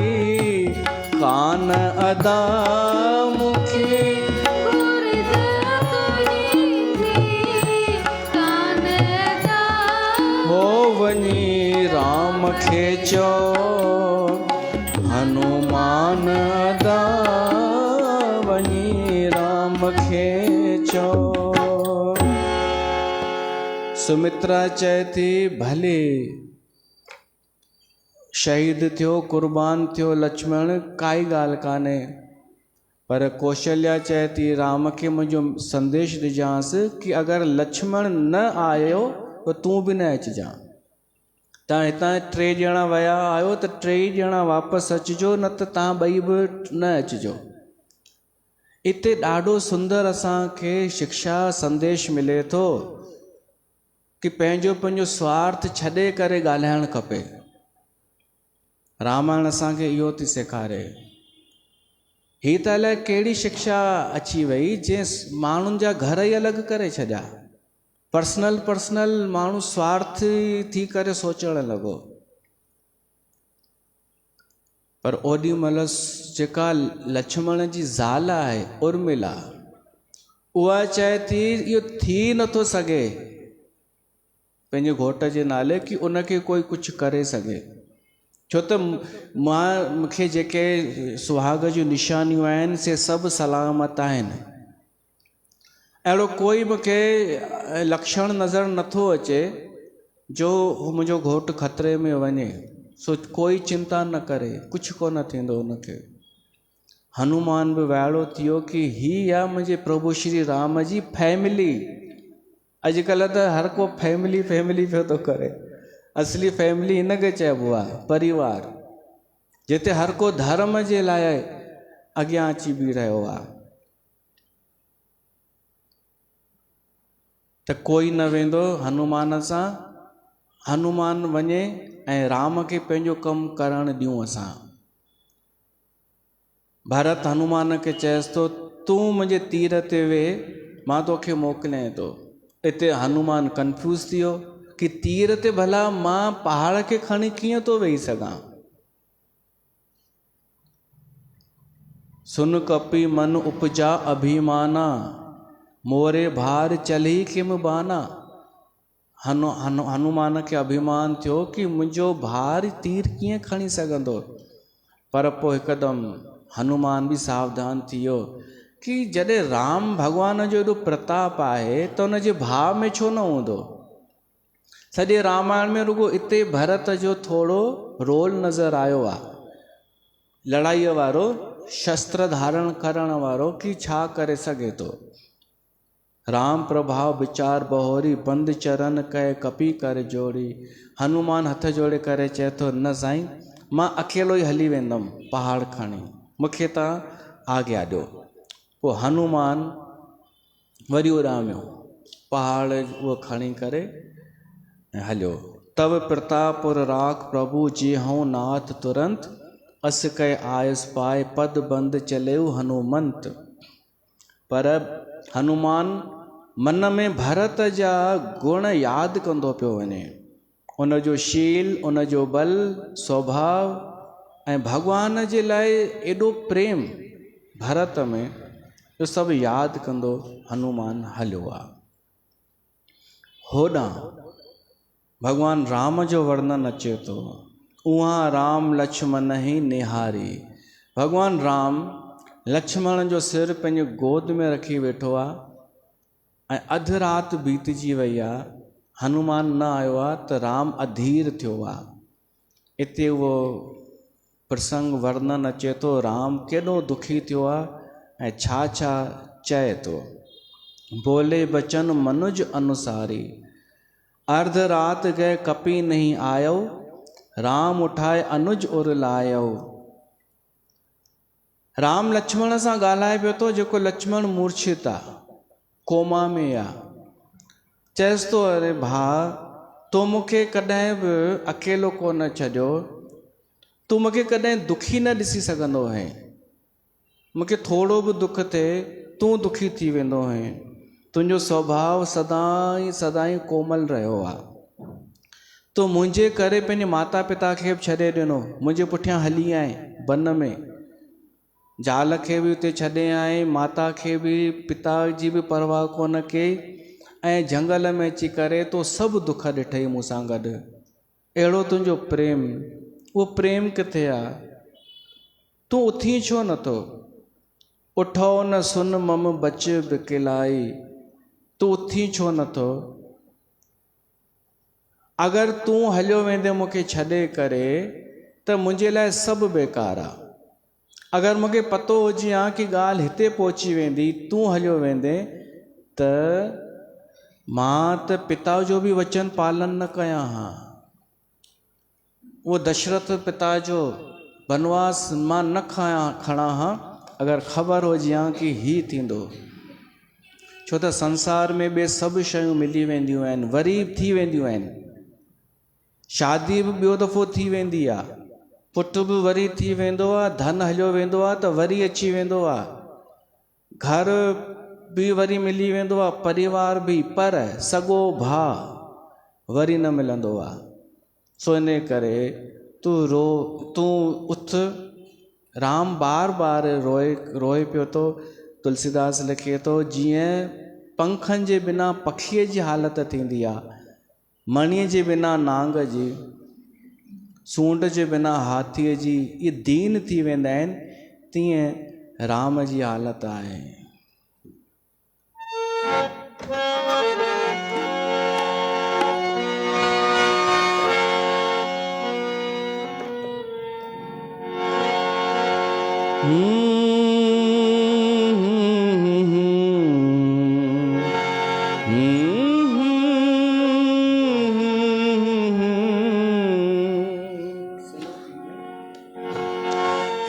कान अदा मुखे। हो वनी राम खेचो हनुमान अदा वनी राम खेचो। सुमित्रा चए थी भले शहीद थियो कुर्बान थियो लक्ष्मण काई ॻाल्हि कान्हे, पर कौशल्या चए थी राम खे मुंहिंजो संदेश ॾिजांसि कि अगरि लक्ष्मण न आयो त तूं बि न अचिजांइ। तव्हां हितां 3 ॼणा विया आहियो त 3 ॼणा वापसि अचिजो, न त तव्हां ॿई बि न अचिजो। इते ॾाढो सुंदर असांखे शिक्षा संदेश मिले थो कि पंहिंजो स्वार्थ छॾे करे ॻाल्हाइणु खपे। रामायण असांखे इहो थी सेखारे। ही त अलाए कहिड़ी शिक्षा अची वई जंहिं माण्हुनि जा घर ई अलॻि करे छॾिया। पर्सनल माण्हू स्वार्थी थी करे सोचणु लॻो। पर ओॾी महिल जेका लक्ष्मण जी ज़ाल आहे उर्मिला, उहा चए थी इहो थी नथो सघे पंहिंजे घोट जे नाले कि उनखे कोई कुझु करे सघे, छो त मूंखे जेके सुहाग जूं निशानियूं आहिनि से सभु सलामत आहिनि। अहिड़ो कोई मूंखे लक्षण नज़र नथो अचे जो मुंहिंजो घोटु ख़तरे में वञे, सो कोई चिंता न करे, कुझु कोन थींदो हुनखे। हनुमान बि वाइड़ो थियो कि ही आहे मुंहिंजे प्रभु श्री राम जी फैमिली। अॼुकल्ह त हर को फैमिली पियो थो करे। असली फैमिली हिनखे चइबो आहे, परिवार, जिते हर को धर्म जे लाइ अॻियां अची बीह रहियो आहे। त कोई न वेंदो हनुमान सां, हनुमान वञे ऐं राम खे पंहिंजो कमु करणु ॾियूं असां। भरत हनुमान खे चएसि थो तूं मुंहिंजे तीर ते वेह, मां तोखे मोकिलियां थो। हिते हनुमान कंफ्यूज़ थी वियो कि तीर ते भला मां पहाड़ खे खणी कीअं थो वेही सघां। सुन कपी मन उपजा अभिमाना, मोरे भार चली किम बाना। हनुमान खे अभिमान थियो कि मुंहिंजो भार तीर कीअं खणी सघंदो। पर पोइ हिकदमि हनुमान बि सावधान थी वियो कि जॾहिं राम भॻवान जो एॾो प्रताप आहे त उनजे भाव में छो न हूंदो। सॼे रामायण में रुगो इते भरत जो थोरो रोल नज़र आयो आहे, लड़ाईअ वारो, शस्त्र धारण करण वारो, कि छा करे सघे थो। राम प्रभाव विचार बहोरी, बंद चरण कहे कपी कर जोड़ी। हनुमान हथ जोड़े करे चए थो न साईं, मां अकेलो ई हली वेंदुमि पहाड़ खणी, मूंखे तव्हां आज्ञा ॾियो। पोइ हनुमान वरी उॾामियो पहाड़ उहो खणी करे ऐं हलियो। तब प्रतापुर राख प्रभु जी हूं नाथ तुरंत, अस कह आयस पाए पद बंद चलेऊ हनुमंत। पर हनुमान मन में भरत जा गुण यादि कंदो पियो वञे, उनजो शील, उनजो बल, स्वभाव ऐं भॻवान जे लाइ एॾो प्रेम भरत में, इहो सभु यादि कंदो हनुमान हलियो आहे। होॾां भॻवान राम जो वर्णन अचे थो, उहाँ राम लक्ष्मण ही निहारी। भॻवान राम लक्ष्मण जो सिर पंहिंजे गोद में रखी वेठो आहे ऐं अधु राति बीतजी वई आहे, हनुमान न आयो आहे त राम अधीर थियो आहे। हिते उहो प्रसंग वर्णन अचे थो, राम केॾो दुखी थियो आहे ऐं छा छा चए थो। बोले बचन मनुज अनुसारी, अर्ध रात गए कपी नहीं आयो, राम उठाए अनुज उर लायो। राम लक्ष्मण सां ॻाल्हाए पियो थो, जेको लक्ष्मण मूर्छित आहे, कोमा में आहे। चएसि थो अरे भाउ, तो मूंखे कॾहिं बि अकेलो कोन छॾियो, तूं मूंखे कॾहिं दुखी न ॾिसी सघंदो आहे। मूंखे थोरो बि दुख थिए तूं दुखी थी वेंदो आहे। तुंहिंजो स्वभाव सदाई कोमल रहियो आहे। तूं मुंहिंजे करे पंहिंजे माता पिता खे बि छॾे ॾिनो, मुंहिंजे पुठियां हली आए वन में, ज़ाल खे बि उते छॾे आए, माता खे बि, पिता जी बि परवाह कोन कई, ऐं जंगल में अची करे तो सभु दुख ॾिठई मूंसां गॾु। अहिड़ो तुंहिंजो प्रेम, उहो प्रेम किथे आहे? तूं उथी छो नथो? उठो न सुन मम बच बिकिलाई, तूं उथी छो नथो? अगरि तूं हलियो वेंदे मूंखे छॾे करे त मुंहिंजे लाइ सभु बेकार आहे। अगरि मूंखे पतो हुजे हा की ॻाल्हि हिते पहुची वेंदी, तूं हलियो वेंदे, त मां त पिता जो बि वचन पालन न कयां हा। उहो दशरथ पिता जो बनवास मां न खणा हा अगरि ख़बर हुजे हा की ही थींदो। छो त संसार में ॿिए सभु शयूं मिली वेंदियूं आहिनि, वरी थी वेंदियूं आहिनि। शादी बि ॿियो दफ़ो थी वेंदी आहे, पुटु बि वरी थी वेंदो आहे, धन हलियो वेंदो आहे त वरी अची वेंदो आहे, घर बि वरी मिली वेंदो आहे, परिवार बि, पर सॻो भाउ वरी न मिलंदो आहे। सो इन करे तूं उथ। राम बार बार रोए पियो थो। तुलसीदास लिखे थो, जीअं पंखनि जे बिना पखीअ जी हालति थींदी आहे, मणीअ जे बिना नांग जी, सूंड जे बिना हाथीअ जी, इहे दीन थी वेंदा आहिनि, तीअं राम जी हालति आहे।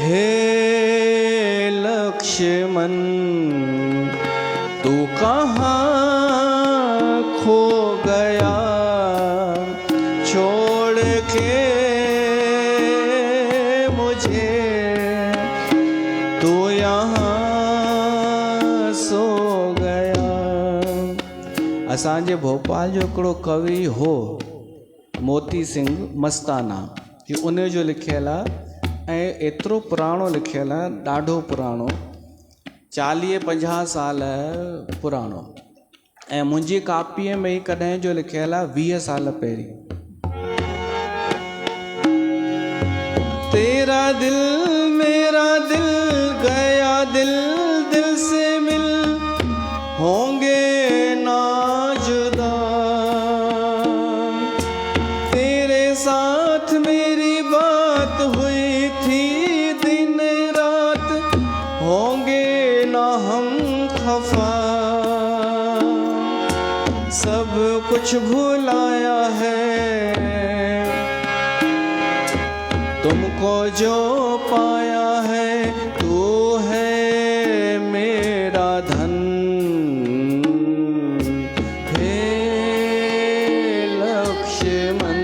हे लक्ष्मण तू कहाँ खो गया, छोड़ के मुझे तू यहाँ सो गया। असांजे भोपाल जो हिकिड़ो कवि हो मोती सिंह मस्ताना, कि उन जो लिखियल आहे ऐं एतिरो पुराणो लिखियल आहे, ॾाढो पुराणो, 40-50 साल पुराणो, ऐं मुंहिंजी कापीअ में ई कॾहिं जो लिखियल आहे 20 साल पहिरीं। तेरा दिल मेरा दिल गया दिल दिल से मिल, होंगे ना जुदा, तेरे साथ मेरी बात हुई थी दिन रात, होंगे ना हम खफा, सब कुछ भुलाया है, तुमको जो पाया है, तू है मेरा धन। हे लक्ष्मण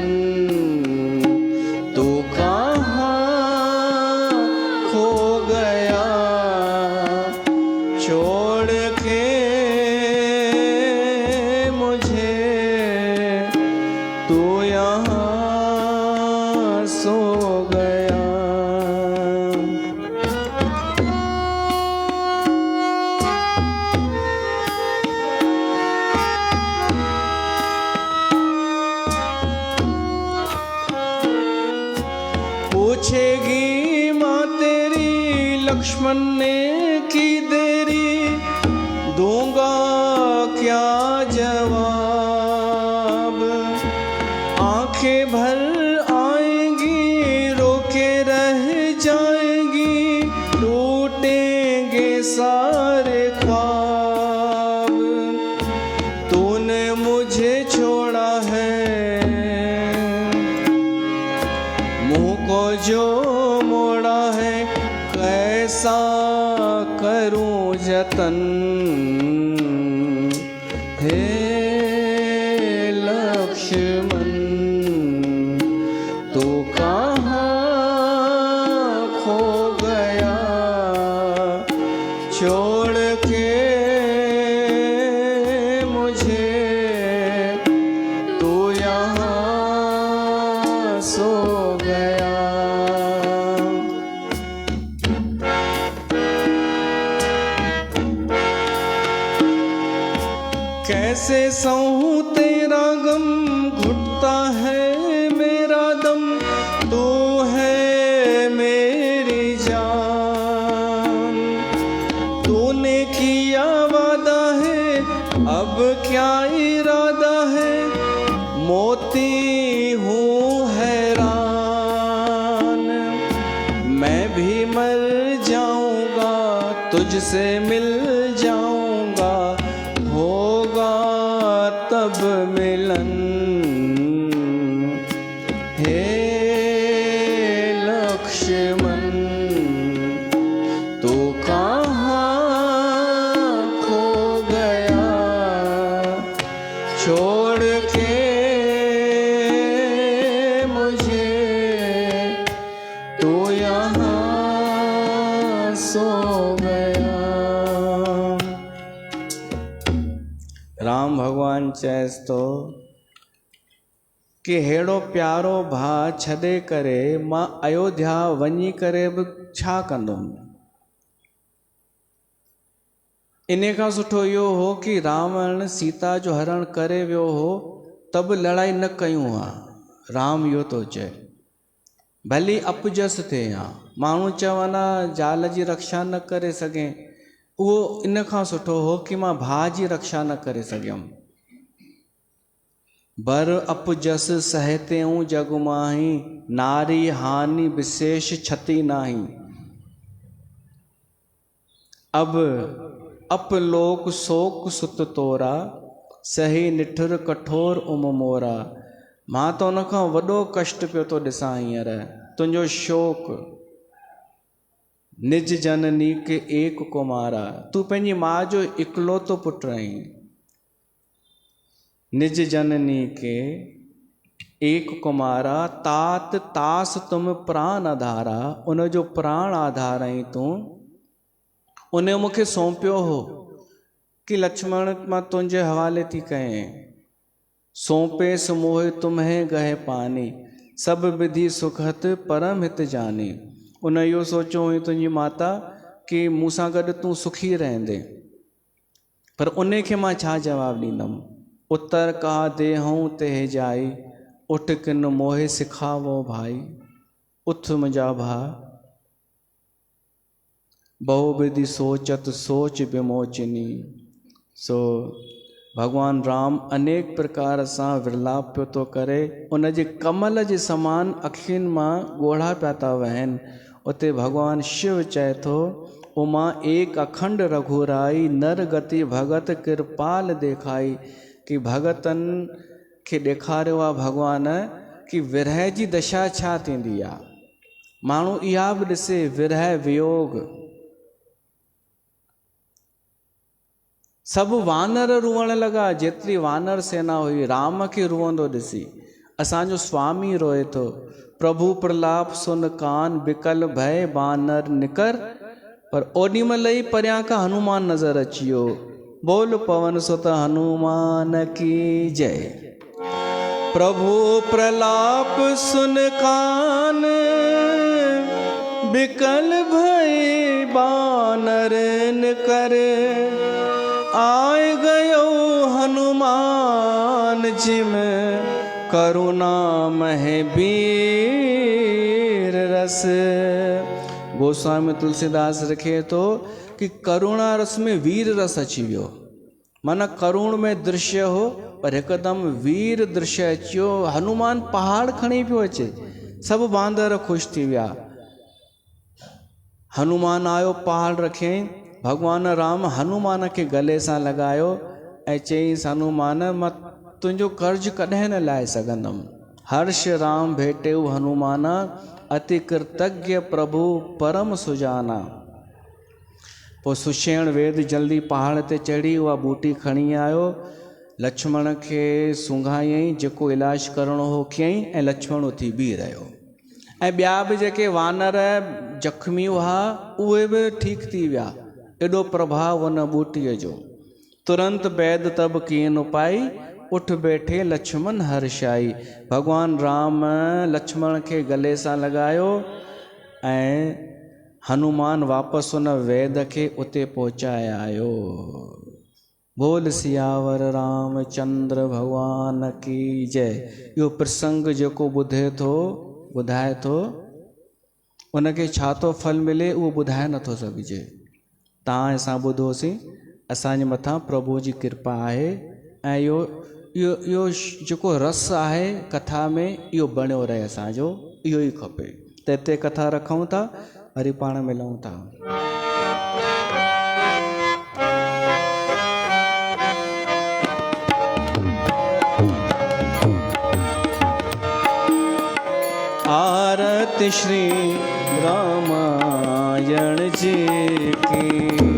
तू कहाँ खो गया, छोड़ के मुझे तू यहाँ सो गया। पूछेगी माँ तेरी लक्ष्मण ने की देरी, दूंगा क्या जवाब, आंखें भर आएंगी रोके रह जाएंगी, टूटेंगे सारे ख्वाब, तूने मुझे छोड़ा है, मुँह को जो मोड़ा है, कैसा करूं जतन। हे लक्ष्मण तू कहाँ खो गया, छोड़ के मुझे तू यहाँ सो गया। कैसे सहूं तेरा गम, घुटता है मेरा दम, तू है मेरी जान, तूने किया वादा है, अब क्या इरादा है, मोती तुझसे मिल जाऊंगा, होगा तब मिलन। हे लक्ष्मण तू कहाँ खो गया, छोड़ के मुझे तू यहाँ सो गया। राम भगवान चएस तो कि हेड़ो प्यारो भा छॾे करे मां अयोध्या वञी करे बि छा कंदुमि। इन खां सुठो इहो हो कि रावण सीता जो हरण करे वियो हो तब लड़ाई न कयूं हा। राम इहो थो चए भली अपजस थिए हा, माण्हू चवनि हा ज़ाल जी रक्षा न करे सघे, उहो इन खां सुठो हो कि मां भाउ जी रक्षा न करे सघियमि। बर अपजस सहतेऊं जग माही, नारी हानि विशेष क्षति नाही। अब अपलोक शोक सुत तोरा, सही निठुर कठोर उम मोरा। मां तो उन खां वॾो कष्ट पियो थो ॾिसां हींअर, तुंहिंजो शोक। निज जननी के एक कुमारा, तूं पंहिंजी मां जो इकलौतो पुटु आहीं। निज जननी के एक कुमारा, तात तास तुम प्राण आधारा। उन जो प्राण आधार आई तूं। उन मूंखे सौंपियो हो कि लक्ष्मण मां तुंहिंजे हवाले थी कयां। सौंपेस मोह तुम्हें गहे पानी, सब विधि सुखत परम हित जानी। उन इहो सोचियो हुई तुंहिंजी माता कि मूंसां गॾु तूं सुखी रहंदे, पर उन खे मां छा जवाबु ॾींदमि। उत्तर कहा देहूं ते जाई, उठ किन मोहे सिखावो भाई। उथ मुंहिंजा भा, बहु विधि सोचत सोच विमोचनी। सो भगवान राम अनेक प्रकार सां विरलाप पियो थो करे, उन जे कमल जे समान अखियुनि मां ॻोढ़ा पिया था वहनि। उते भगवान शिव चए थो उमा एक अखंड रघुराई, नर गति भगत कृपाल देखाई। कि भगतनि खे ॾेखारियो आहे भॻवान कि विरह जी दशा छा थींदी आहे। माण्हू इहा बि ॾिसे विरह वियोग। सभु वानर रुअण लॻा, जेतिरी वानर सेना हुई राम खे रुअंदो ॾिसी। असांजो स्वामी रोए थो, प्रभु प्रलाप सुन कान, बिकल भय बानर निकर। पर ओॾी महिल ई परियां खां हनुमान नज़र अची वियो। बोल पवन सुत हनुमान की जय। प्रभु प्रलाप सुन कान, बिकल भय बानर निकर। आए गयो हनुमान जिम, करुणा मह वीर रस। गोस्वामी तुलसीदास लिखे थो कि करुणा रस में वीर रस अची वियो। माना करुण में दृश्य हो पर हिकदमि वीर दृश्य अची वियो। हनुमान पहाड़ खणी पियो अचे, सभु बांदर ख़ुशि थी विया। हनुमान आयो, पहाड़ रखियईं। भगवान राम हनुमान खे गले सां लॻायो ऐं चयईंसि हनुमान मां तुंहिंजो कर्ज कॾहिं न लाहे सघंदुमि। हर्ष राम भेटेऊ हनुमाना, अति कृतज्ञ प्रभु परम सुजाना। पोइ सुषेण वेद जल्दी पहाड़ ते चढ़ी उहा बूटी खणी आयो, लक्ष्मण खे सूंघायईं, जेको इलाज करणो हो कयईं ऐं लक्ष्मण उथी बीह रहियो। ऐं ॿिया बि जेके वानर जख्मी हुआ उहे बि ठीकु थी विया। एॾो प्रभाव उन बूटीअ जो। तुरंत बैद तब कीन उपाई, उठ बैठे लक्ष्मण हर्षाई। भगवान राम लक्ष्मण खे गले सां लॻायो ऐं हनुमान वापसि उन वैद खे उते पहुचाए आयो। बोल सियावर रामचंद्र भगवान की जय। इहो प्रसंग जेको ॿुधे थो ॿुधाए थो उनखे छा थो फल मिले उहो ॿुधाए नथो सघिजे। तव्हां असां ॿुधोसीं, असांजे मथां प्रभु जी कृपा आहे ऐं इहो जेको रस आहे कथा में इहो बणियो रहे असांजो, इहो ई खपे। त हिते कथा रखूं था, वरी पाण मिलूं था। श्री रामायण जी की।